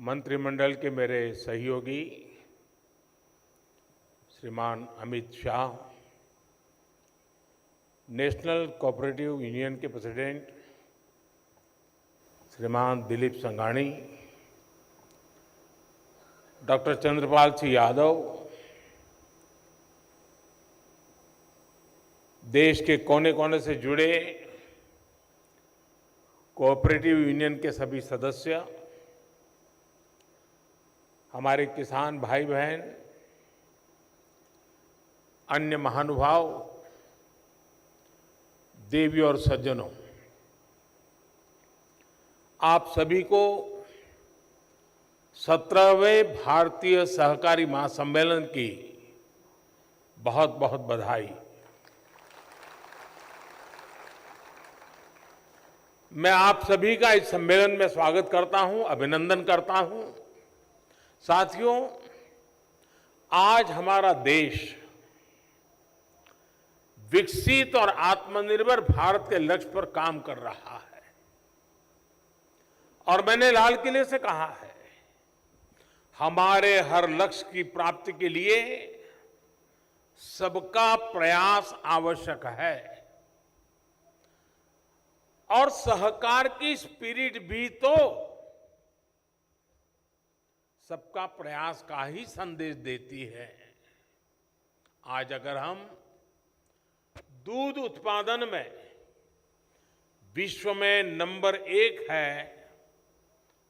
मंत्रिमंडल के मेरे सहयोगी श्रीमान Amit Shah, national cooperative union के प्रेसिडेंट श्रीमान दिलीप संघानी, डॉक्टर चंद्रपाल सिंह यादव, देश के कोने कोने से जुड़े कोऑपरेटिव यूनियन के सभी सदस्य, हमारे किसान भाई बहन, अन्य महानुभाव, देवी और सज्जनों, आप सभी को 17वें भारतीय सहकारी महासम्मेलन की बहुत बहुत बधाई। मैं आप सभी का इस सम्मेलन में स्वागत करता हूं, अभिनंदन करता हूं। साथियों, आज हमारा देश विकसित और आत्मनिर्भर भारत के लक्ष्य पर काम कर रहा है और मैंने लाल किले से कहा है, हमारे हर लक्ष्य की प्राप्ति के लिए सबका प्रयास आवश्यक है और सहकार की स्पिरिट भी तो सबका प्रयास का ही संदेश देती है। आज अगर हम दूध उत्पादन में विश्व में नंबर 1 है,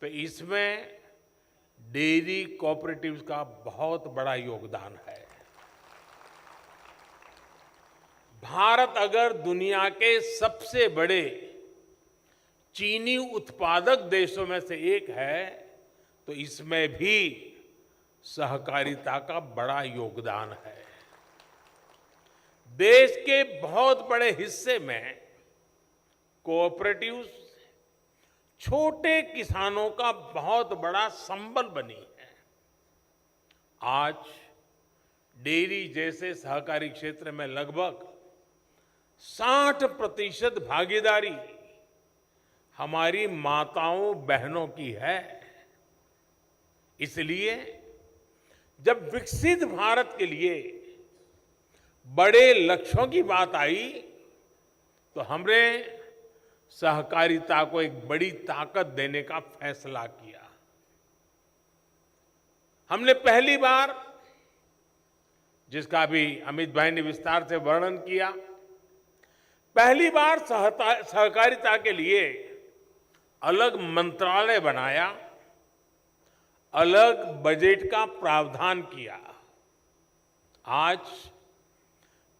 तो इसमें डेयरी कोऑपरेटिव्स का बहुत बड़ा योगदान है। भारत अगर दुनिया के सबसे बड़े चीनी उत्पादक देशों में से एक है, तो इसमें भी सहकारिता का बड़ा योगदान है। देश के बहुत बड़े हिस्से में कोऑपरेटिव्स छोटे किसानों का बहुत बड़ा संबल बनी है। आज डेयरी जैसे सहकारी क्षेत्र में लगभग 60% भागीदारी हमारी माताओं बहनों की है। इसलिए जब विकसित भारत के लिए बड़े लक्ष्यों की बात आई, तो हमने सहकारिता को एक बड़ी ताकत देने का फैसला किया। हमने पहली बार, जिसका भी अमित भाई ने विस्तार से वर्णन किया, पहली बार सहकारिता के लिए अलग मंत्रालय बनाया, अलग बजट का प्रावधान किया। आज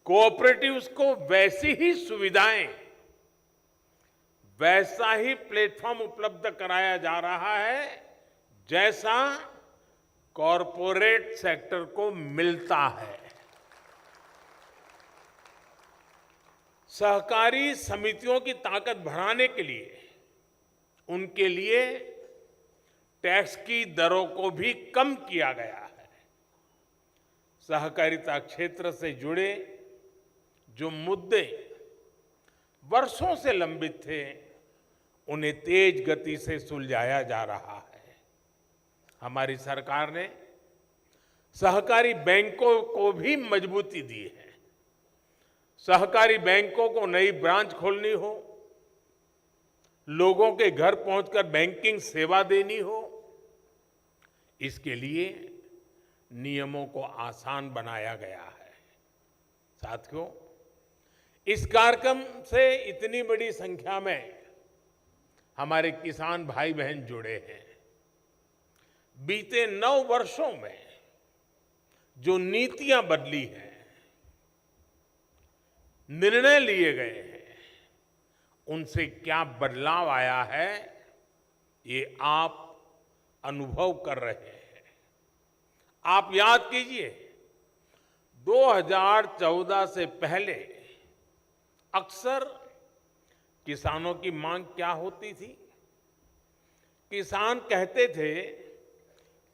कोऑपरेटिव्स को वैसी ही सुविधाएं, वैसा ही प्लेटफॉर्म उपलब्ध कराया जा रहा है जैसा कॉरपोरेट सेक्टर को मिलता है। सहकारी समितियों की ताकत बढ़ाने के लिए उनके लिए टैक्स की दरों को भी कम किया गया है। सहकारिता क्षेत्र से जुड़े जो मुद्दे वर्षों से लंबित थे, उन्हें तेज गति से सुलझाया जा रहा है। हमारी सरकार ने सहकारी बैंकों को भी मजबूती दी है। सहकारी बैंकों को नई ब्रांच खोलनी हो, लोगों के घर पहुंचकर बैंकिंग सेवा देनी हो, इसके लिए नियमों को आसान बनाया गया है। साथियों, इस कार्यक्रम से इतनी बड़ी संख्या में हमारे किसान भाई बहन जुड़े हैं। बीते 9 वर्षों में जो नीतियां बदली हैं, निर्णय लिए गए हैं, उनसे क्या बदलाव आया है, ये आप अनुभव कर रहे हैं। आप याद कीजिए, 2014 से पहले अक्सर किसानों की मांग क्या होती थी? किसान कहते थे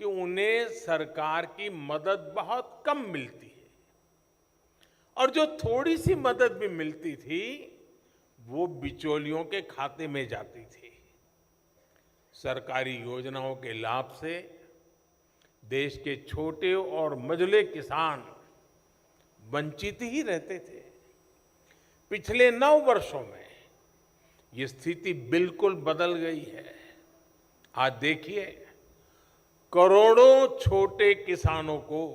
कि उन्हें सरकार की मदद बहुत कम मिलती है और जो थोड़ी सी मदद भी मिलती थी, वो बिचौलियों के खाते में जाती थी। सरकारी योजनाओं के लाभ से देश के छोटे और मझले किसान वंचित ही रहते थे। पिछले 9 वर्षों में ये स्थिति बिल्कुल बदल गई है। आज देखिए, करोड़ों छोटे किसानों को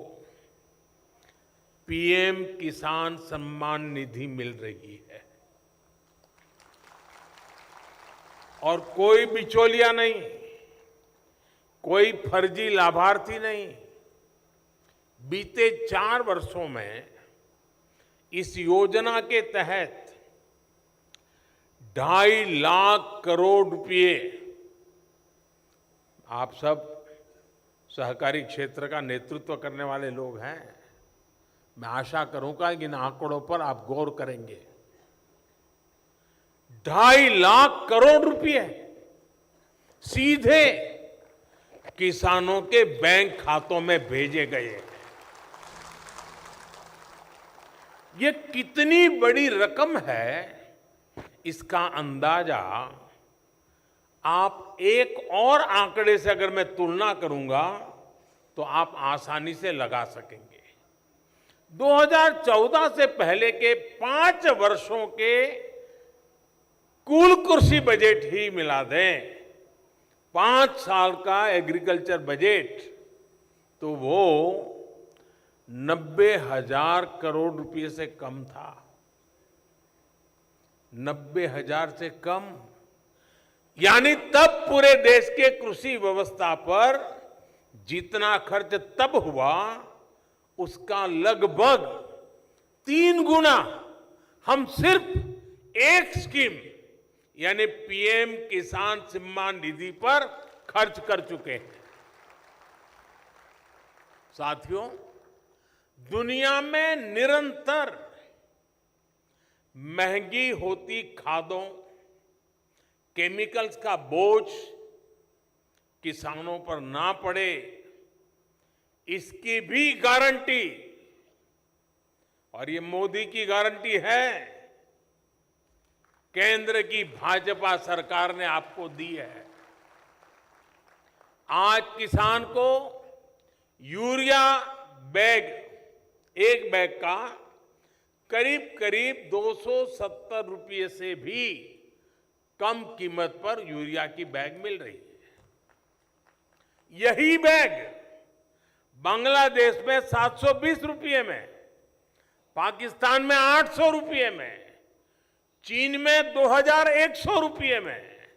पीएम किसान सम्मान निधि मिल रही है और कोई बिचौलिया नहीं, कोई फर्जी लाभार्थी नहीं। बीते 4 वर्षों में इस योजना के तहत 2.5 लाख करोड़ रुपए, आप सब सहकारी क्षेत्र का नेतृत्व करने वाले लोग हैं, मैं आशा करूंगा कि इन आंकड़ों पर आप गौर करेंगे। 2.5 लाख करोड़ रुपए सीधे किसानों के बैंक खातों में भेजे गए। ये कितनी बड़ी रकम है, इसका अंदाजा आप एक और आंकड़े से अगर मैं तुलना करूंगा तो आप आसानी से लगा सकेंगे। 2014 से पहले के 5 वर्षों के कुल कृषि बजट ही मिला दें, 5 साल का एग्रीकल्चर बजट, तो वो 90,000 करोड़ रुपए से कम था। 90,000 से कम, यानी तब पूरे देश के कृषि व्यवस्था पर जितना खर्च तब हुआ, उसका लगभग 3 गुना हम सिर्फ एक स्कीम यानी पीएम किसान सम्मान निधि पर खर्च कर चुके हैं। साथियों, दुनिया में निरंतर महंगी होती खादों, केमिकल्स का बोझ किसानों पर ना पड़े, इसकी भी गारंटी, और ये मोदी की गारंटी है, केंद्र की भाजपा सरकार ने आपको दी है। आज किसान को यूरिया बैग, एक बैग का करीब करीब 270 रुपये से भी कम कीमत पर यूरिया की बैग मिल रही है। यही बैग बांग्लादेश में 720 रुपये में, पाकिस्तान में 800 रुपये में, चीन में 2100 रुपये में,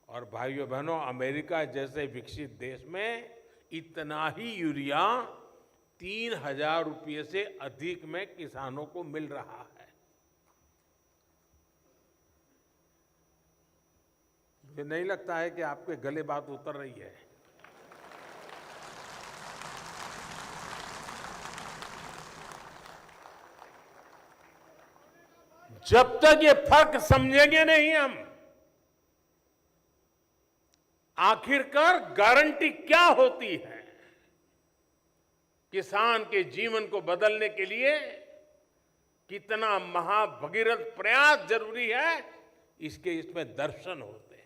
और भाइयों बहनों, अमेरिका जैसे विकसित देश में इतना ही यूरिया 3,000 रुपये से अधिक में किसानों को मिल रहा है। मुझे नहीं लगता है कि आपके गले बात उतर रही है। जब तक ये फर्क समझेंगे नहीं हम, आखिरकार गारंटी क्या होती है, किसान के जीवन को बदलने के लिए कितना महाभगीरथ प्रयास जरूरी है, इसके इसमें दर्शन होते हैं।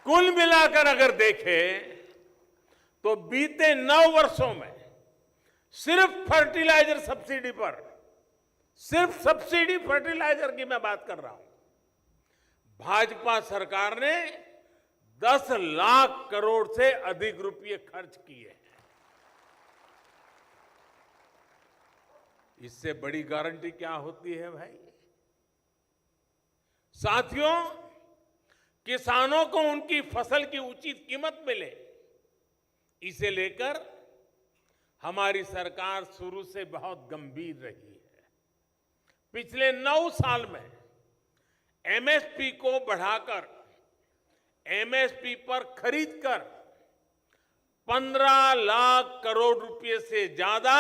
कुल मिलाकर अगर देखें तो बीते 9 वर्षों में सिर्फ फर्टिलाइजर सब्सिडी पर, सिर्फ सब्सिडी फर्टिलाइजर की मैं बात कर रहा हूं, भाजपा सरकार ने 10 लाख करोड़ से अधिक रुपए खर्च किए हैं। इससे बड़ी गारंटी क्या होती है भाई? साथियों, किसानों को उनकी फसल की उचित कीमत मिले, इसे लेकर हमारी सरकार शुरू से बहुत गंभीर रही है। पिछले 9 साल में एमएसपी को बढ़ाकर एमएसपी पर खरीदकर 15 लाख करोड़ रुपए से ज्यादा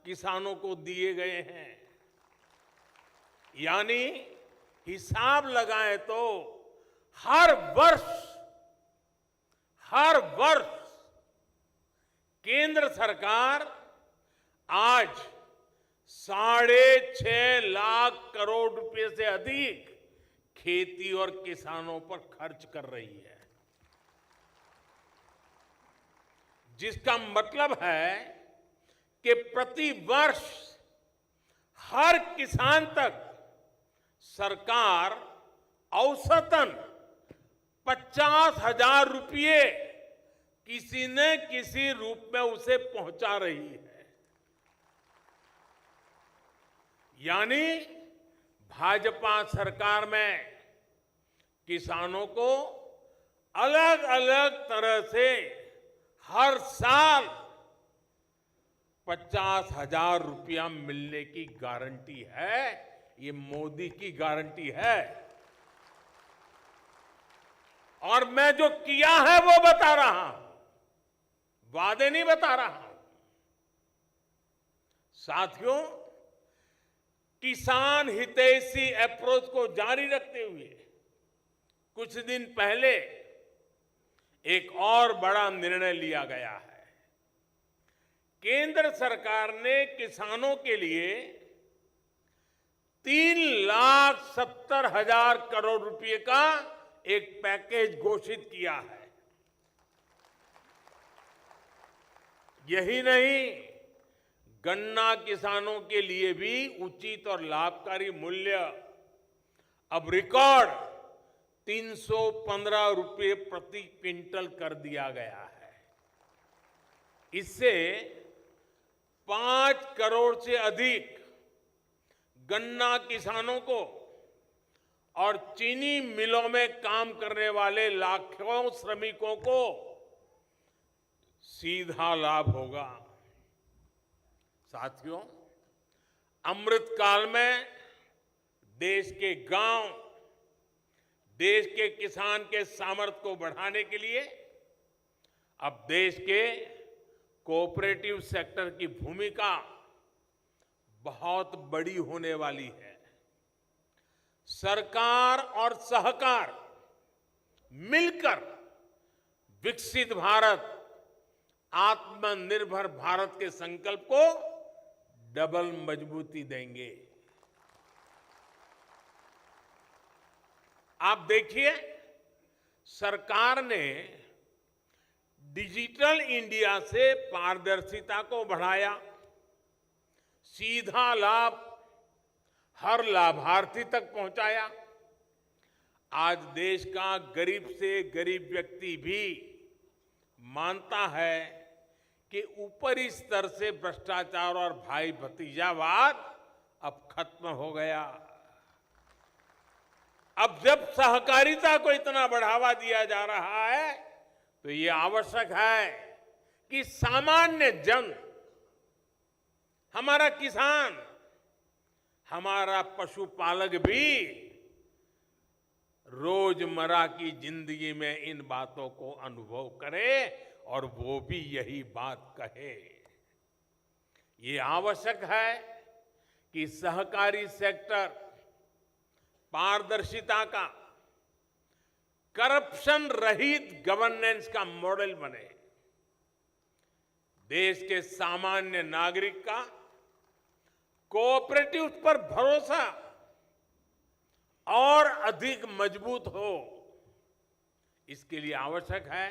किसानों को दिए गए हैं। यानी हिसाब लगाएं तो हर वर्ष केंद्र सरकार आज 6.5 लाख करोड़ रुपए से अधिक खेती और किसानों पर खर्च कर रही है, जिसका मतलब है कि प्रति वर्ष हर किसान तक सरकार औसतन 50,000 रुपये किसी न किसी रूप में उसे पहुंचा रही है। यानी भाजपा सरकार में किसानों को अलग अलग तरह से हर साल 50,000 रुपया मिलने की गारंटी है। ये मोदी की गारंटी है। और मैं जो किया है वो बता रहा हूं, वादे नहीं बता रहा हूं। साथियों, किसान हितैषी अप्रोच को जारी रखते हुए कुछ दिन पहले एक और बड़ा निर्णय लिया गया है। केंद्र सरकार ने किसानों के लिए 3,70,000 करोड़ रुपए का एक पैकेज घोषित किया है। यही नहीं, गन्ना किसानों के लिए भी उचित और लाभकारी मूल्य अब रिकॉर्ड 315 रुपये प्रति क्विंटल कर दिया गया है। इससे 5 करोड़ से अधिक गन्ना किसानों को और चीनी मिलों में काम करने वाले लाखों श्रमिकों को सीधा लाभ होगा। साथियों, अमृत काल में देश के गांव, देश के किसान के सामर्थ्य को बढ़ाने के लिए अब देश के कोऑपरेटिव सेक्टर की भूमिका बहुत बड़ी होने वाली है। सरकार और सहकार मिलकर विकसित भारत, आत्मनिर्भर भारत के संकल्प को डबल मजबूती देंगे। आप देखिए, सरकार ने डिजिटल इंडिया से पारदर्शिता को बढ़ाया, सीधा लाभ हर लाभार्थी तक पहुंचाया। आज देश का गरीब से गरीब व्यक्ति भी मानता है कि ऊपरी स्तर से भ्रष्टाचार और भाई भतीजावाद अब खत्म हो गया। अब जब सहकारिता को इतना बढ़ावा दिया जा रहा है तो ये आवश्यक है कि सामान्य जन, हमारा किसान, हमारा पशुपालक भी रोजमर्रा की जिंदगी में इन बातों को अनुभव करे और वो भी यही बात कहे। ये आवश्यक है कि सहकारी सेक्टर पारदर्शिता का, करप्शन रहित गवर्नेंस का मॉडल बने। देश के सामान्य नागरिक का कोऑपरेटिव पर भरोसा और अधिक मजबूत हो। इसके लिए आवश्यक है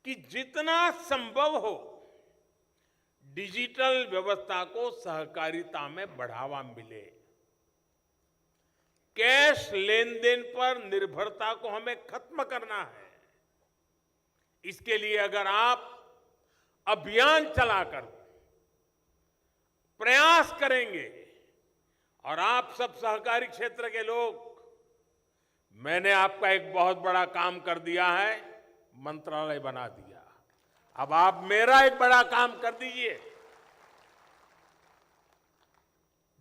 कि जितना संभव हो डिजिटल व्यवस्था को सहकारिता में बढ़ावा मिले। कैश लेन देन पर निर्भरता को हमें खत्म करना है। इसके लिए अगर आप अभियान चलाकर प्रयास करेंगे और आप सब सहकारी क्षेत्र के लोग, मैंने आपका एक बहुत बड़ा काम कर दिया है, मंत्रालय बना दिया। अब आप मेरा एक बड़ा काम कर दीजिए,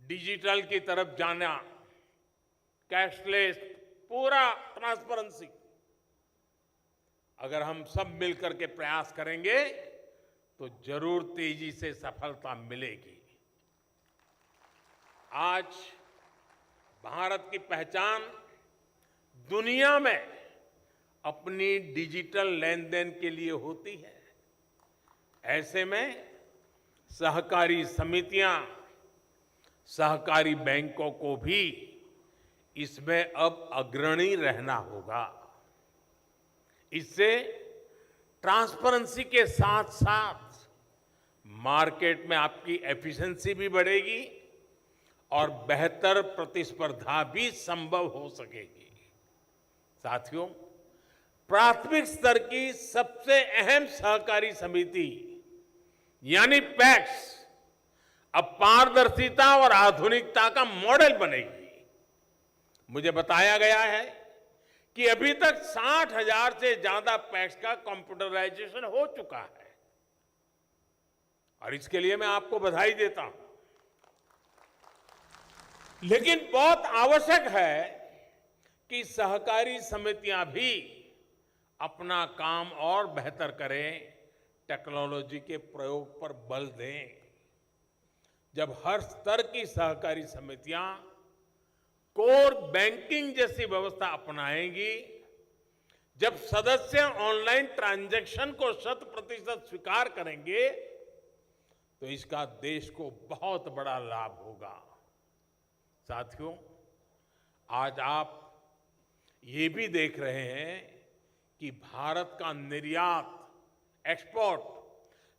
डिजिटल की तरफ जाना, कैशलेस, पूरा ट्रांसपेरेंसी। अगर हम सब मिलकर के प्रयास करेंगे तो जरूर तेजी से सफलता मिलेगी। आज भारत की पहचान दुनिया में अपनी डिजिटल लेन देन के लिए होती है। ऐसे में सहकारी समितियां, सहकारी बैंकों को भी इसमें अब अग्रणी रहना होगा। इससे ट्रांसपेरेंसी के साथ साथ मार्केट में आपकी एफिशिएंसी भी बढ़ेगी और बेहतर प्रतिस्पर्धा भी संभव हो सकेगी। साथियों, प्राथमिक स्तर की सबसे अहम सहकारी समिति यानी पैक्स अब पारदर्शिता और आधुनिकता का मॉडल बनेगी। मुझे बताया गया है कि अभी तक 60,000 से ज्यादा पैक्स का कंप्यूटराइजेशन हो चुका है और इसके लिए मैं आपको बधाई देता हूं। लेकिन बहुत आवश्यक है कि सहकारी समितियां भी अपना काम और बेहतर करें, टेक्नोलॉजी के प्रयोग पर बल दें। जब हर स्तर की सहकारी समितियां कोर बैंकिंग जैसी व्यवस्था अपनाएंगी, जब सदस्य ऑनलाइन ट्रांजैक्शन को 100% स्वीकार करेंगे, तो इसका देश को बहुत बड़ा लाभ होगा। साथियों, आज आप ये भी देख रहे हैं कि भारत का निर्यात, एक्सपोर्ट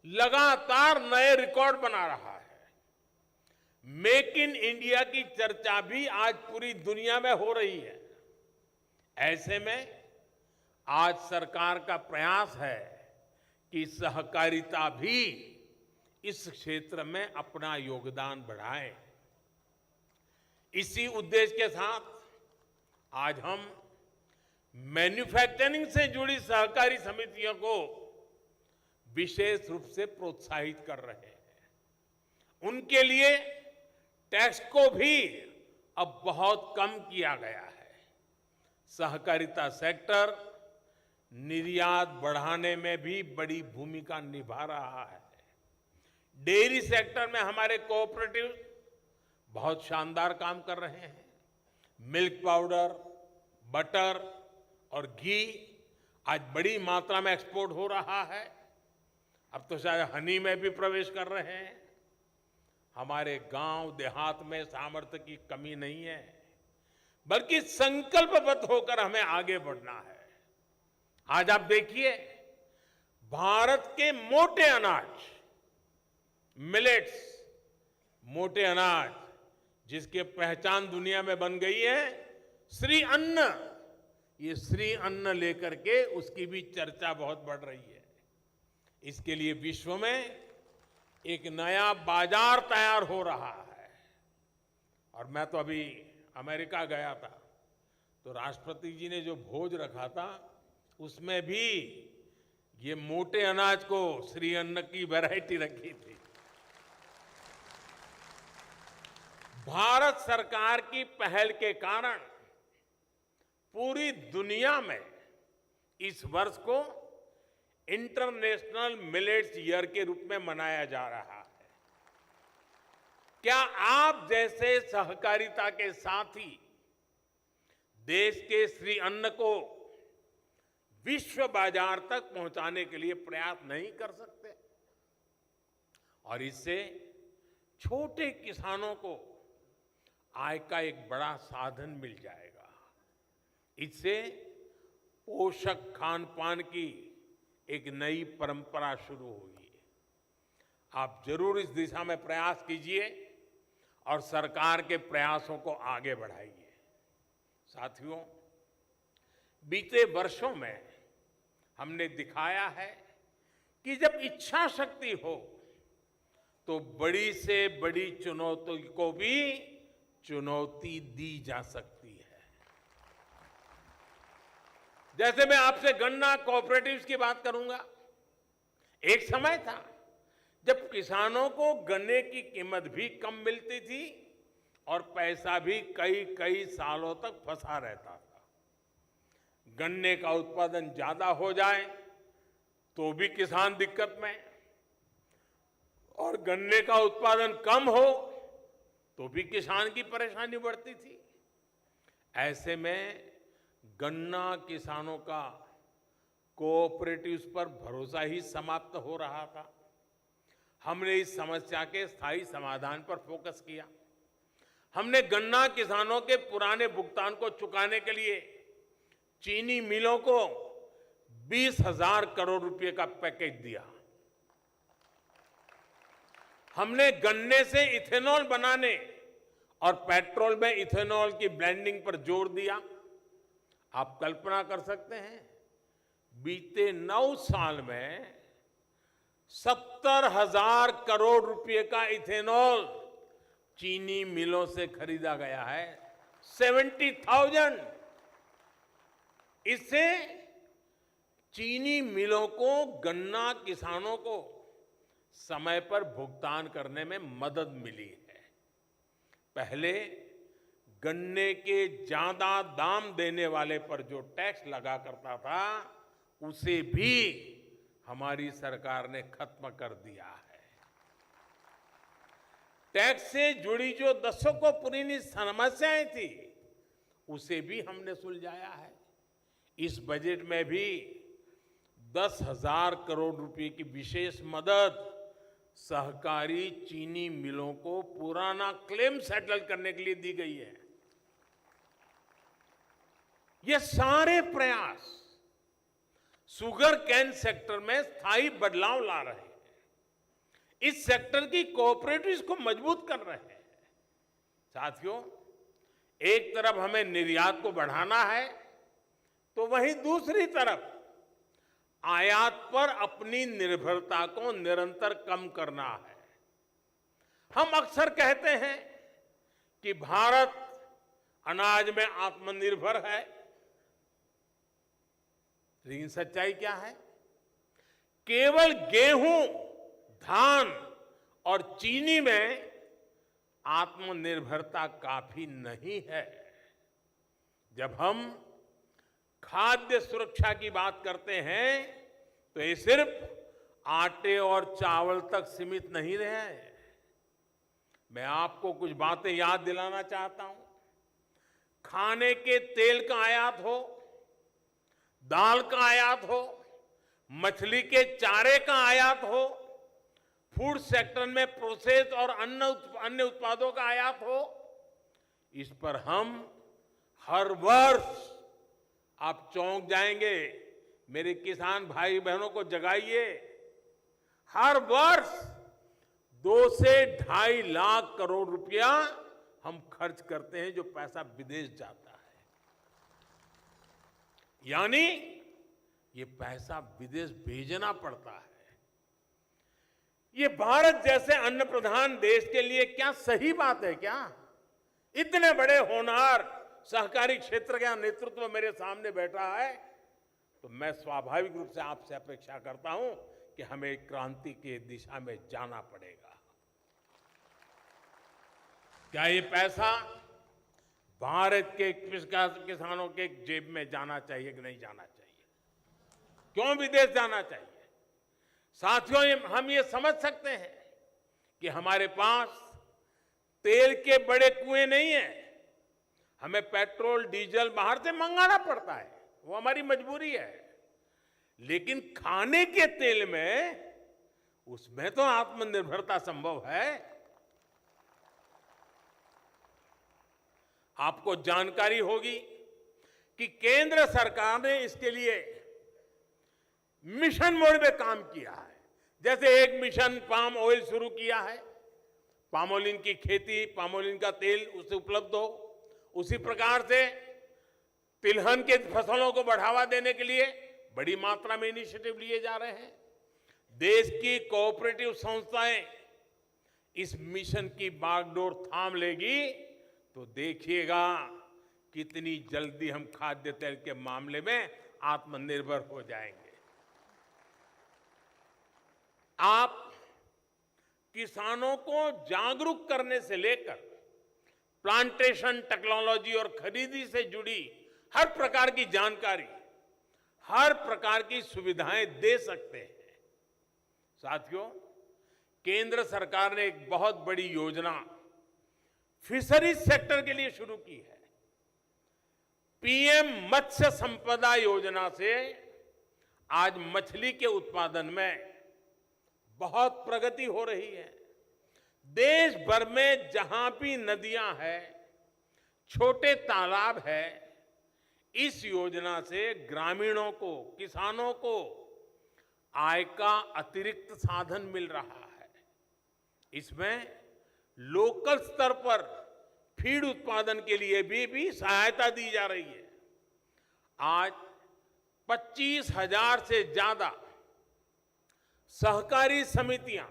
लगातार नए रिकॉर्ड बना रहा है। मेक इन इंडिया की चर्चा भी आज पूरी दुनिया में हो रही है। ऐसे में आज सरकार का प्रयास है कि सहकारिता भी इस क्षेत्र में अपना योगदान बढ़ाए। इसी उद्देश्य के साथ आज हम मैन्युफैक्चरिंग से जुड़ी सहकारी समितियों को विशेष रूप से प्रोत्साहित कर रहे हैं। उनके लिए टैक्स को भी अब बहुत कम किया गया है। सहकारिता सेक्टर निर्यात बढ़ाने में भी बड़ी भूमिका निभा रहा है। डेयरी सेक्टर में हमारे कोऑपरेटिव बहुत शानदार काम कर रहे हैं। मिल्क पाउडर, बटर और घी आज बड़ी मात्रा में एक्सपोर्ट हो रहा है। अब तो शायद हनी में भी प्रवेश कर रहे हैं। हमारे गांव देहात में सामर्थ्य की कमी नहीं है, बल्कि संकल्पबद्ध होकर हमें आगे बढ़ना है। आज आप देखिए, भारत के मोटे अनाज, मिलेट्स, मोटे अनाज जिसकी पहचान दुनिया में बन गई है, श्री अन्न, ये श्री अन्न लेकर के उसकी भी चर्चा बहुत बढ़ रही है। इसके लिए विश्व में एक नया बाजार तैयार हो रहा है। और मैं तो अभी अमेरिका गया था, तो राष्ट्रपति जी ने जो भोज रखा था उसमें भी ये मोटे अनाज को श्री अन्न की वैरायटी रखी थी। भारत सरकार की पहल के कारण पूरी दुनिया में इस वर्ष को इंटरनेशनल मिलेट्स ईयर के रूप में मनाया जा रहा है। क्या आप जैसे सहकारिता के साथी देश के श्री अन्न को विश्व बाजार तक पहुंचाने के लिए प्रयास नहीं कर सकते? और इससे छोटे किसानों को आय का एक बड़ा साधन मिल जाएगा। इससे पोषक खान पान की एक नई परंपरा शुरू होगी। आप जरूर इस दिशा में प्रयास कीजिए और सरकार के प्रयासों को आगे बढ़ाइए। साथियों, बीते वर्षों में हमने दिखाया है कि जब इच्छा शक्ति हो तो बड़ी से बड़ी चुनौती को भी चुनौती दी जा सकती है। जैसे मैं आपसे गन्ना कोऑपरेटिव्स की बात करूंगा। एक समय था जब किसानों को गन्ने की कीमत भी कम मिलती थी और पैसा भी कई कई सालों तक फंसा रहता था। गन्ने का उत्पादन ज्यादा हो जाए तो भी किसान दिक्कत में, और गन्ने का उत्पादन कम हो तो भी किसान की परेशानी बढ़ती थी। ऐसे में गन्ना किसानों का कोऑपरेटिव्स पर भरोसा ही समाप्त हो रहा था। हमने इस समस्या के स्थायी समाधान पर फोकस किया। हमने गन्ना किसानों के पुराने भुगतान को चुकाने के लिए चीनी मिलों को 20,000 करोड़ रुपए का पैकेज दिया। हमने गन्ने से इथेनॉल बनाने और पेट्रोल में इथेनॉल की ब्लेंडिंग पर जोर दिया। आप कल्पना कर सकते हैं, बीते 9 साल में 70,000 करोड़ रुपए का इथेनॉल चीनी मिलों से खरीदा गया है। 70,000। इससे चीनी मिलों को, गन्ना किसानों को समय पर भुगतान करने में मदद मिली है। पहले गन्ने के ज्यादा दाम देने वाले पर जो टैक्स लगा करता था, उसे भी हमारी सरकार ने खत्म कर दिया है। टैक्स से जुड़ी जो दशकों पुरानी समस्याएं थी, उसे भी हमने सुलझाया है। इस बजट में भी 10,000 करोड़ रुपए की विशेष मदद सहकारी चीनी मिलों को पुराना क्लेम सेटल करने के लिए दी गई है। ये सारे प्रयास शुगर केन सेक्टर में स्थायी बदलाव ला रहे हैं, इस सेक्टर की कोऑपरेटिव्स को मजबूत कर रहे हैं। साथियों, एक तरफ हमें निर्यात को बढ़ाना है, तो वहीं दूसरी तरफ आयात पर अपनी निर्भरता को निरंतर कम करना है। हम अक्सर कहते हैं कि भारत अनाज में आत्मनिर्भर है, लेकिन सच्चाई क्या है? केवल गेहूं, धान और चीनी में आत्मनिर्भरता काफी नहीं है। जब हम खाद्य सुरक्षा की बात करते हैं, तो ये सिर्फ आटे और चावल तक सीमित नहीं रहे। मैं आपको कुछ बातें याद दिलाना चाहता हूं। खाने के तेल का आयात हो, दाल का आयात हो, मछली के चारे का आयात हो, फूड सेक्टर में प्रोसेस और अन्य उत्पादों का आयात हो, इस पर हम हर वर्ष, आप चौंक जाएंगे, मेरे किसान भाई बहनों को जगाइए, हर वर्ष 2 से 2.5 लाख करोड़ रुपया हम खर्च करते हैं, जो पैसा विदेश जाता है। यानी ये पैसा विदेश भेजना पड़ता है। ये भारत जैसे अन्न प्रधान देश के लिए क्या सही बात है क्या? इतने बड़े होनहार सहकारी क्षेत्र का नेतृत्व मेरे सामने बैठा है, तो मैं स्वाभाविक रूप से आपसे अपेक्षा करता हूं कि हमें क्रांति की दिशा में जाना पड़ेगा। क्या ये पैसा भारत के किसानों के जेब में जाना चाहिए कि नहीं जाना चाहिए? क्यों विदेश जाना चाहिए? साथियों, हम ये समझ सकते हैं कि हमारे पास तेल के बड़े कुएं नहीं हैं। हमें पेट्रोल, डीजल बाहर से मंगाना पड़ता है, वो हमारी मजबूरी है। लेकिन खाने के तेल में, उसमें तो आत्मनिर्भरता संभव है। आपको जानकारी होगी कि केंद्र सरकार ने इसके लिए मिशन मोड में काम किया है। जैसे एक मिशन पाम ऑयल शुरू किया है, पामोलिन की खेती, पामोलिन का तेल उसे उपलब्ध हो। उसी प्रकार से तिलहन के फसलों को बढ़ावा देने के लिए बड़ी मात्रा में इनिशिएटिव लिए जा रहे हैं। देश की कोऑपरेटिव संस्थाएं इस मिशन की बागडोर थाम लेगी, तो देखिएगा कितनी जल्दी हम खाद्य तेल के मामले में आत्मनिर्भर हो जाएंगे। आप किसानों को जागरूक करने से लेकर प्लांटेशन टेक्नोलॉजी और खरीदी से जुड़ी हर प्रकार की जानकारी, हर प्रकार की सुविधाएं दे सकते हैं। साथियों, केंद्र सरकार ने एक बहुत बड़ी योजना फिशरीज सेक्टर के लिए शुरू की है। पीएम मत्स्य संपदा योजना से आज मछली के उत्पादन में बहुत प्रगति हो रही है। देश भर में जहां भी नदियां हैं, छोटे तालाब है, इस योजना से ग्रामीणों को, किसानों को आय का अतिरिक्त साधन मिल रहा है। इसमें लोकल स्तर पर फीड उत्पादन के लिए भी सहायता दी जा रही है। आज 25,000 से ज्यादा सहकारी समितियां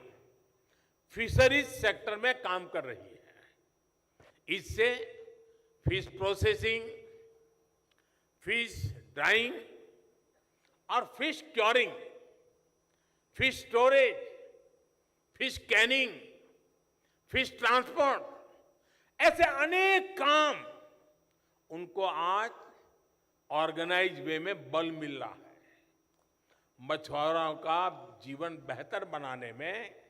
फिशरीज सेक्टर में काम कर रही है। इससे फिश प्रोसेसिंग, फिश ड्राइंग और fish curing, fish storage, fish Canning, fish transport, ऐसे अनेक काम उनको आज ऑर्गेनाइज वे में बल मिल रहा है। मछुआरों का जीवन बेहतर बनाने में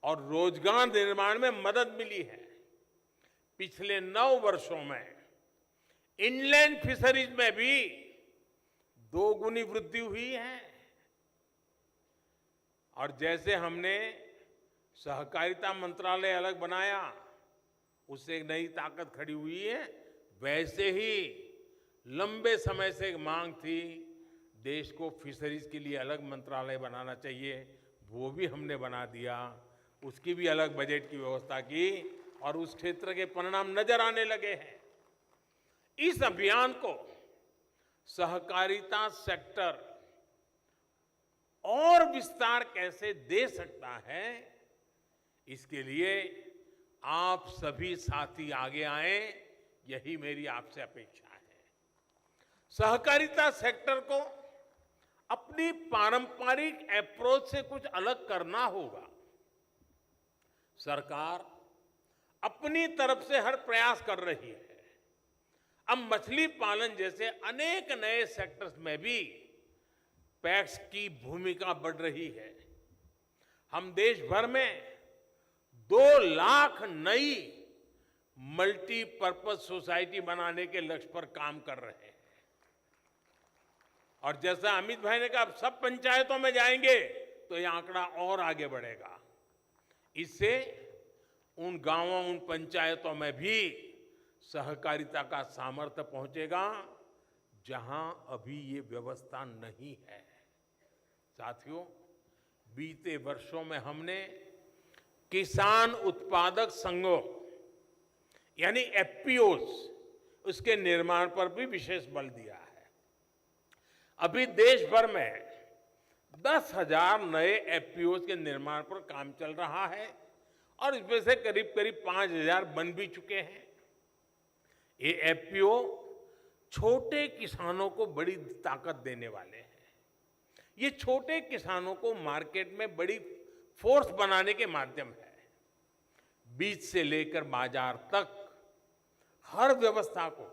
और रोजगार निर्माण में मदद मिली है। पिछले 9 वर्षों में इनलैंड फिशरीज में भी 2 गुनी वृद्धि हुई है। और जैसे हमने सहकारिता मंत्रालय अलग बनाया, उससे एक नई ताकत खड़ी हुई है, वैसे ही लंबे समय से एक मांग थी देश को फिशरीज के लिए अलग मंत्रालय बनाना चाहिए, वो भी हमने बना दिया। उसकी भी अलग बजट की व्यवस्था की और उस क्षेत्र के परिणाम नजर आने लगे हैं। इस अभियान को सहकारिता सेक्टर और विस्तार कैसे दे सकता है, इसके लिए आप सभी साथी आगे आए, यही मेरी आपसे अपेक्षा है। सहकारिता सेक्टर को अपनी पारंपरिक अप्रोच से कुछ अलग करना होगा। सरकार अपनी तरफ से हर प्रयास कर रही है। अब मछली पालन जैसे अनेक नए सेक्टर्स में भी पैक्स की भूमिका बढ़ रही है। हम देश भर में 2 लाख नई मल्टीपर्पज सोसाइटी बनाने के लक्ष्य पर काम कर रहे हैं। और जैसा अमित भाई ने कहा, अब सब पंचायतों में जाएंगे तो यह आंकड़ा और आगे बढ़ेगा। इससे उन गांवों, उन पंचायतों में भी सहकारिता का सामर्थ्य पहुंचेगा जहां अभी ये व्यवस्था नहीं है। साथियों, बीते वर्षों में हमने किसान उत्पादक संघों यानी एफपीओस, उसके निर्माण पर भी विशेष बल दिया है। अभी देश भर में 10,000 नए एफपीओस के निर्माण पर काम चल रहा है और इसमें से करीब 5,000 बन भी चुके हैं। ये एफपीओ छोटे किसानों को बड़ी ताकत देने वाले हैं। ये छोटे किसानों को मार्केट में बड़ी फोर्स बनाने के माध्यम है। बीज से लेकर बाजार तक हर व्यवस्था को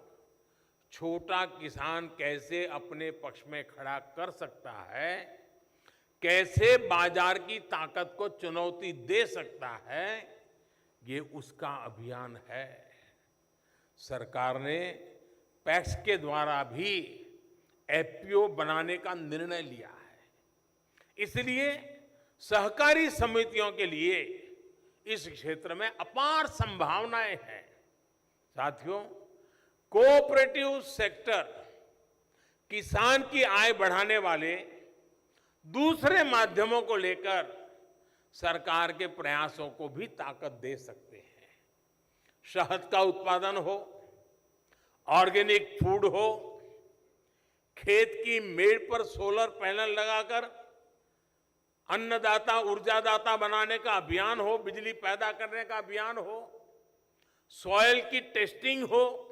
छोटा किसान कैसे अपने पक्ष में खड़ा कर सकता है, कैसे बाजार की ताकत को चुनौती दे सकता है, ये उसका अभियान है। सरकार ने पैक्स के द्वारा भी एफपीओ बनाने का निर्णय लिया है। इसलिए सहकारी समितियों के लिए इस क्षेत्र में अपार संभावनाएं हैं। साथियों, कोऑपरेटिव सेक्टर किसान की आय बढ़ाने वाले दूसरे माध्यमों को लेकर सरकार के प्रयासों को भी ताकत दे सकते हैं। शहद का उत्पादन हो, ऑर्गेनिक फूड हो, खेत की मेड़ पर सोलर पैनल लगाकर अन्नदाता ऊर्जादाता बनाने का अभियान हो, बिजली पैदा करने का अभियान हो, सॉइल की टेस्टिंग हो,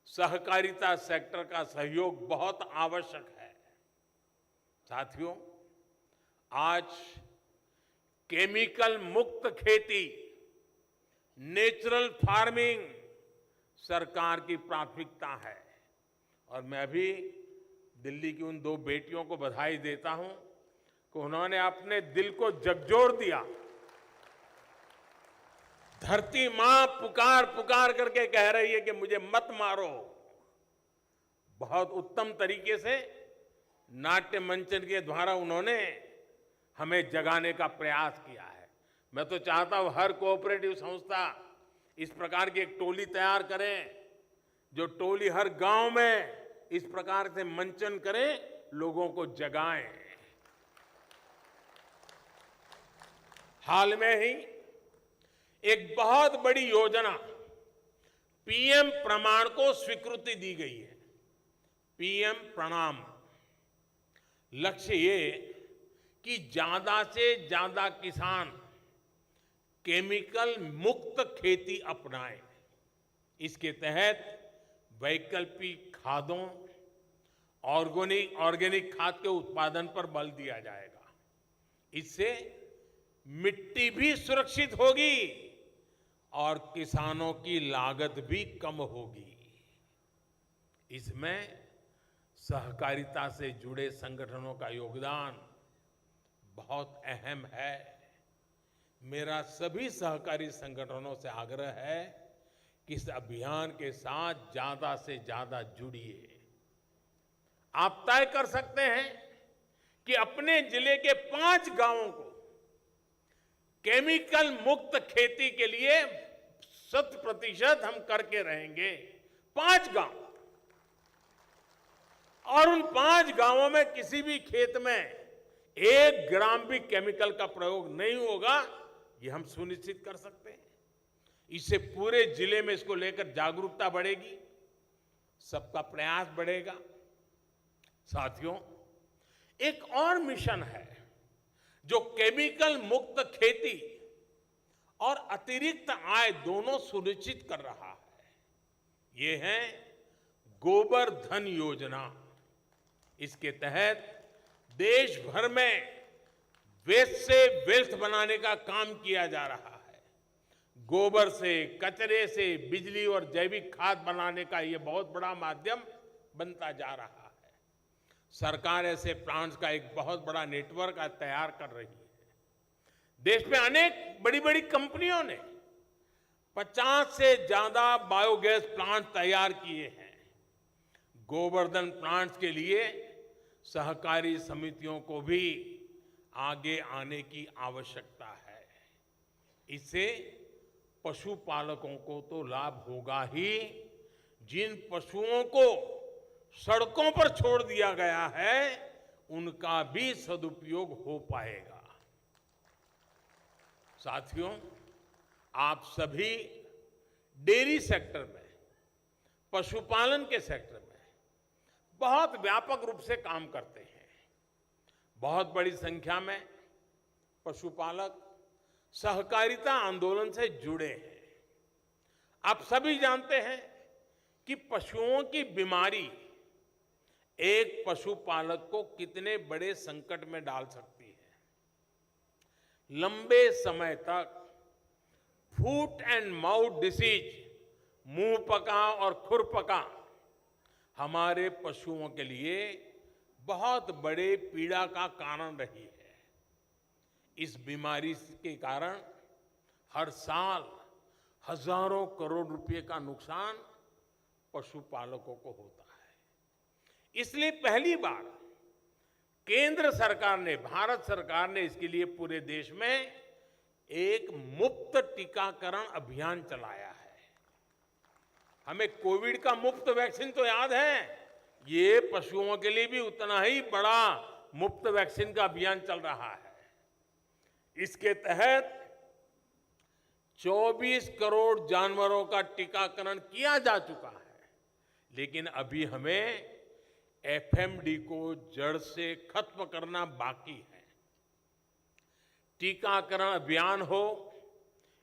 सहकारिता सेक्टर का सहयोग बहुत आवश्यक है। साथियों, आज केमिकल मुक्त खेती, नेचुरल फार्मिंग सरकार की प्राथमिकता है और मैं भी दिल्ली की उन 2 बेटियों को बधाई देता हूं कि उन्होंने अपने दिल को झकझोर दिया। धरती मां पुकार पुकार करके कह रही है कि मुझे मत मारो। बहुत उत्तम तरीके से नाट्य मंचन के द्वारा उन्होंने हमें जगाने का प्रयास किया है। मैं तो चाहता हूं हर कोऑपरेटिव संस्था इस प्रकार की एक टोली तैयार करे, जो टोली हर गांव में इस प्रकार से मंचन करे, लोगों को जगाए। हाल में ही एक बहुत बड़ी योजना पीएम प्रमाण को स्वीकृति दी गई है। पीएम प्रणाम। लक्ष्य ये कि ज्यादा से ज्यादा किसान केमिकल मुक्त खेती अपनाएं। इसके तहत वैकल्पिक खादों, ऑर्गेनिक खाद के उत्पादन पर बल दिया जाएगा। इससे मिट्टी भी सुरक्षित होगी और किसानों की लागत भी कम होगी। इसमें सहकारिता से जुड़े संगठनों का योगदान बहुत अहम है। मेरा सभी सहकारी संगठनों से आग्रह है कि इस अभियान के साथ ज्यादा से ज्यादा जुड़िए। आप तय कर सकते हैं कि अपने जिले के 5 गांवों को केमिकल मुक्त खेती के लिए 100% हम करके रहेंगे। 5 गांव, और उन 5 गांवों में किसी भी खेत में 1 ग्राम भी केमिकल का प्रयोग नहीं होगा, ये हम सुनिश्चित कर सकते हैं। इससे पूरे जिले में इसको लेकर जागरूकता बढ़ेगी, सबका प्रयास बढ़ेगा। साथियों, एक और मिशन है जो केमिकल मुक्त खेती और अतिरिक्त आय दोनों सुनिश्चित कर रहा है। ये है गोबर धन योजना। इसके तहत देश भर में वेस्ट से वेल्थ बनाने का काम किया जा रहा है। गोबर से, कचरे से बिजली और जैविक खाद बनाने का ये बहुत बड़ा माध्यम बनता जा रहा है। सरकार ऐसे प्लांट्स का एक बहुत बड़ा नेटवर्क तैयार कर रही है। देश में अनेक बड़ी बड़ी कंपनियों ने 50 से ज्यादा बायोगैस प्लांट तैयार किए हैं। गोवर्धन प्लांट्स के लिए सहकारी समितियों को भी आगे आने की आवश्यकता है। इससे पशुपालकों को तो लाभ होगा ही, जिन पशुओं को सड़कों पर छोड़ दिया गया है उनका भी सदुपयोग हो पाएगा। साथियों, आप सभी डेयरी सेक्टर में, पशुपालन के सेक्टर में बहुत व्यापक रूप से काम करते हैं। बहुत बड़ी संख्या में पशुपालक सहकारिता आंदोलन से जुड़े हैं। आप सभी जानते हैं कि पशुओं की बीमारी एक पशुपालक को कितने बड़े संकट में डाल सकती है। लंबे समय तक फूट एंड माउथ डिसीज, मुंह पका और खुरपका, हमारे पशुओं के लिए बहुत बड़े पीड़ा का कारण रही है। इस बीमारी के कारण हर साल हजारों करोड़ रुपए का नुकसान पशुपालकों को होता है। इसलिए पहली बार केंद्र सरकार ने, भारत सरकार ने इसके लिए पूरे देश में एक मुफ्त टीकाकरण अभियान चलाया है। हमें कोविड का मुफ्त वैक्सीन तो याद है, ये पशुओं के लिए भी उतना ही बड़ा मुफ्त वैक्सीन का अभियान चल रहा है। इसके तहत 24 करोड़ जानवरों का टीकाकरण किया जा चुका है। लेकिन अभी हमें एफएमडी को जड़ से खत्म करना बाकी है। टीकाकरण अभियान हो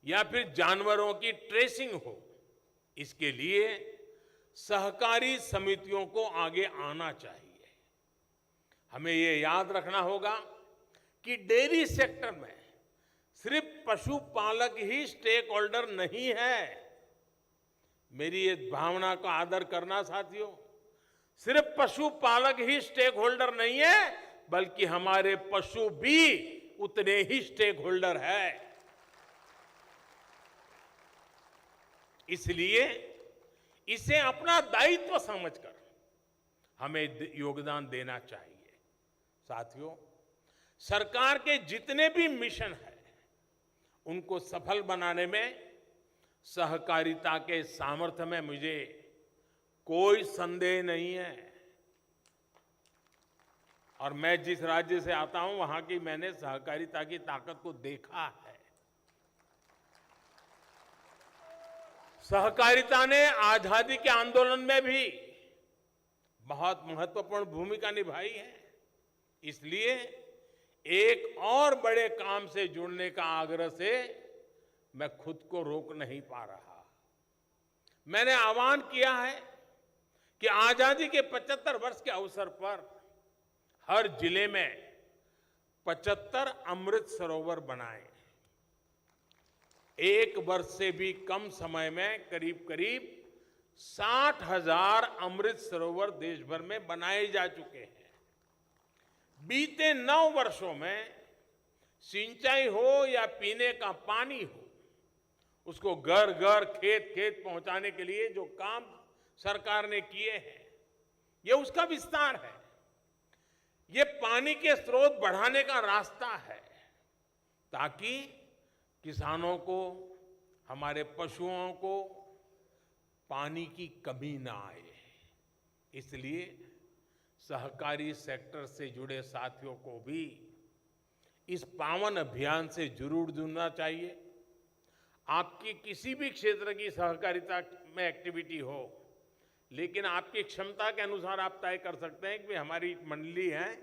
या फिर जानवरों की ट्रेसिंग हो, इसके लिए सहकारी समितियों को आगे आना चाहिए। हमें ये याद रखना होगा कि डेयरी सेक्टर में सिर्फ पशुपालक ही स्टेक होल्डर नहीं है। मेरी इस भावना का आदर करना साथियों, सिर्फ पशुपालक ही स्टेक होल्डर नहीं है, बल्कि हमारे पशु भी उतने ही स्टेक होल्डर है। इसलिए इसे अपना दायित्व समझकर हमें योगदान देना चाहिए। साथियों, सरकार के जितने भी मिशन हैं उनको सफल बनाने में सहकारिता के सामर्थ्य में मुझे कोई संदेह नहीं है। और मैं जिस राज्य से आता हूं वहां की मैंने सहकारिता की ताकत को देखा है। सहकारिता ने आजादी के आंदोलन में भी बहुत महत्वपूर्ण भूमिका निभाई है। इसलिए एक और बड़े काम से जुड़ने का आग्रह से मैं खुद को रोक नहीं पा रहा। मैंने आह्वान किया है कि आजादी के 75 वर्ष के अवसर पर हर जिले में 75 अमृत सरोवर बनाएं। एक वर्ष से भी कम समय में करीब करीब 60,000 अमृत सरोवर देश भर में बनाए जा चुके हैं। बीते 9 वर्षों में सिंचाई हो या पीने का पानी हो, उसको घर घर खेत खेत पहुंचाने के लिए जो काम सरकार ने किए हैं, ये उसका विस्तार है। ये पानी के स्रोत बढ़ाने का रास्ता है ताकि किसानों को, हमारे पशुओं को पानी की कमी ना आए। इसलिए सहकारी सेक्टर से जुड़े साथियों को भी इस पावन अभियान से जरूर जुड़ना चाहिए। आपकी किसी भी क्षेत्र की सहकारिता में एक्टिविटी हो, लेकिन आपकी क्षमता के अनुसार आप तय कर सकते हैं कि हमारी मंडली है,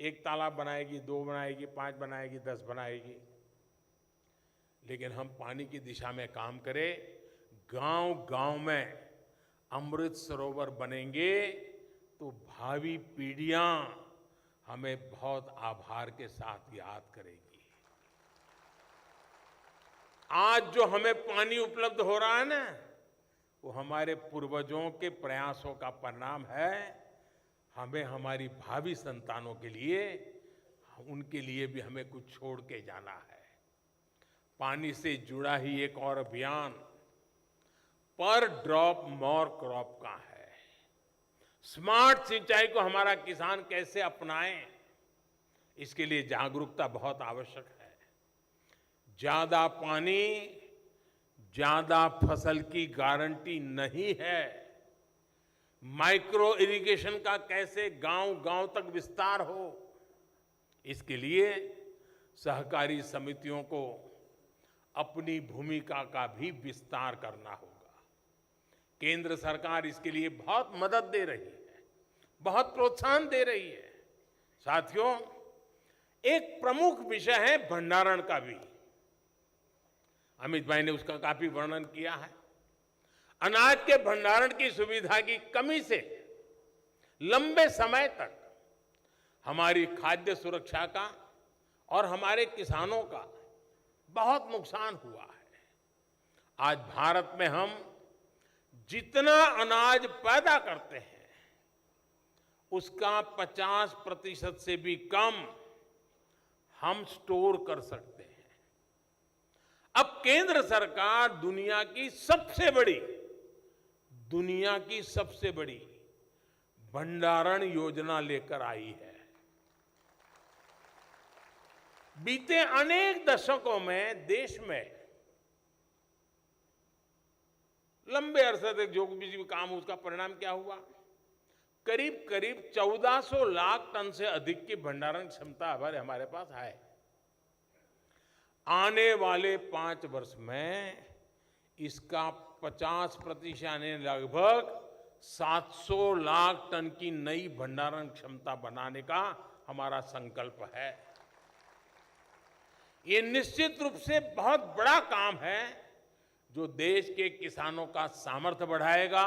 1 तालाब बनाएगी, 2 बनाएगी, 5 बनाएगी, 10 बनाएगी। लेकिन हम पानी की दिशा में काम करें। गांव-गांव में अमृत सरोवर बनेंगे तो भावी पीढ़ियां हमें बहुत आभार के साथ याद करेगी। आज जो हमें पानी उपलब्ध हो रहा है ना, वो हमारे पूर्वजों के प्रयासों का परिणाम है। हमें हमारी भावी संतानों के लिए, उनके लिए भी हमें कुछ छोड़ के जाना है। पानी से जुड़ा ही एक और अभियान पर ड्रॉप मोर क्रॉप का है। स्मार्ट सिंचाई को हमारा किसान कैसे अपनाए, इसके लिए जागरूकता बहुत आवश्यक है। ज्यादा पानी ज्यादा फसल की गारंटी नहीं है। माइक्रो इरिगेशन का कैसे गांव-गांव तक विस्तार हो, इसके लिए सहकारी समितियों को अपनी भूमिका का भी विस्तार करना होगा। केंद्र सरकार इसके लिए बहुत मदद दे रही है, बहुत प्रोत्साहन दे रही है। साथियों, एक प्रमुख विषय है भंडारण का भी। अमित भाई ने उसका काफी वर्णन किया है। अनाज के भंडारण की सुविधा की कमी से लंबे समय तक हमारी खाद्य सुरक्षा का और हमारे किसानों का बहुत नुकसान हुआ है। आज भारत में हम जितना अनाज पैदा करते हैं, उसका 50% से भी कम हम स्टोर कर सकते हैं। अब केंद्र सरकार दुनिया की सबसे बड़ी भंडारण योजना लेकर आई है। बीते अनेक दशकों में देश में लंबे अरसे तक जो भी काम हुआ, उसका परिणाम क्या हुआ? करीब करीब 1400 लाख टन से अधिक की भंडारण क्षमता हमारे पास है। आने वाले 5 वर्ष में इसका 50% यानी लगभग 700 लाख टन की नई भंडारण क्षमता बनाने का हमारा संकल्प है। ये निश्चित रूप से बहुत बड़ा काम है जो देश के किसानों का सामर्थ्य बढ़ाएगा,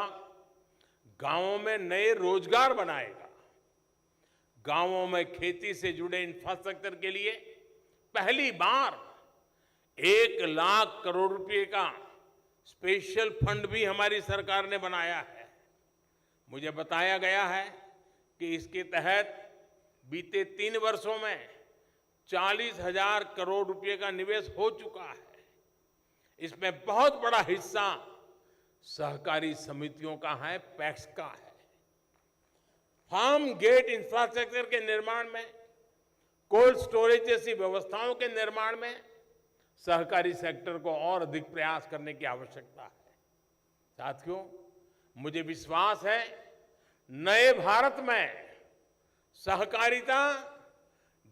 गांवों में नए रोजगार बनाएगा। गांवों में खेती से जुड़े इंफ्रास्ट्रक्चर के लिए पहली बार 1 लाख करोड़ रुपए का स्पेशल फंड भी हमारी सरकार ने बनाया है। मुझे बताया गया है कि इसके तहत बीते 3 वर्षों में 40,000 करोड़ रुपए का निवेश हो चुका है। इसमें बहुत बड़ा हिस्सा सहकारी समितियों का है, पैक्स का है। फार्म गेट इंफ्रास्ट्रक्चर के निर्माण में, कोल्ड स्टोरेज जैसी व्यवस्थाओं के निर्माण में सहकारी सेक्टर को और अधिक प्रयास करने की आवश्यकता है। साथियों, मुझे विश्वास है नए भारत में सहकारिता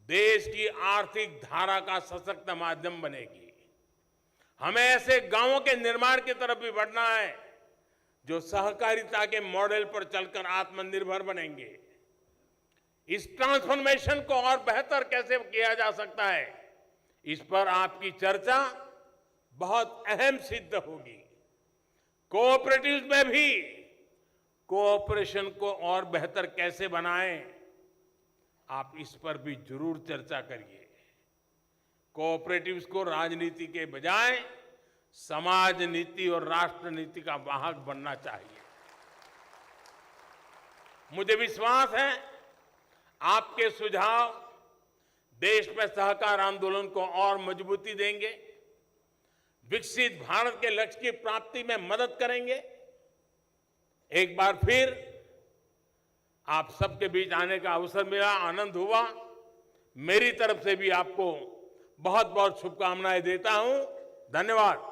देश की आर्थिक धारा का सशक्त माध्यम बनेगी। हमें ऐसे गांवों के निर्माण की तरफ भी बढ़ना है जो सहकारिता के मॉडल पर चलकर आत्मनिर्भर बनेंगे। इस ट्रांसफॉर्मेशन को और बेहतर कैसे किया जा सकता है, इस पर आपकी चर्चा बहुत अहम सिद्ध होगी। कोऑपरेटिव्स में भी कोऑपरेशन को और बेहतर कैसे बनाएं, आप इस पर भी जरूर चर्चा करिए। कोऑपरेटिव्स को राजनीति के बजाय समाज नीति और राष्ट्र नीति का वाहक बनना चाहिए। मुझे विश्वास है आपके सुझाव देश में सहकार आंदोलन को और मजबूती देंगे, विकसित भारत के लक्ष्य की प्राप्ति में मदद करेंगे। एक बार फिर आप सबके बीच आने का अवसर मिला, आनंद हुआ। मेरी तरफ से भी आपको बहुत बहुत शुभकामनाएं देता हूं। धन्यवाद।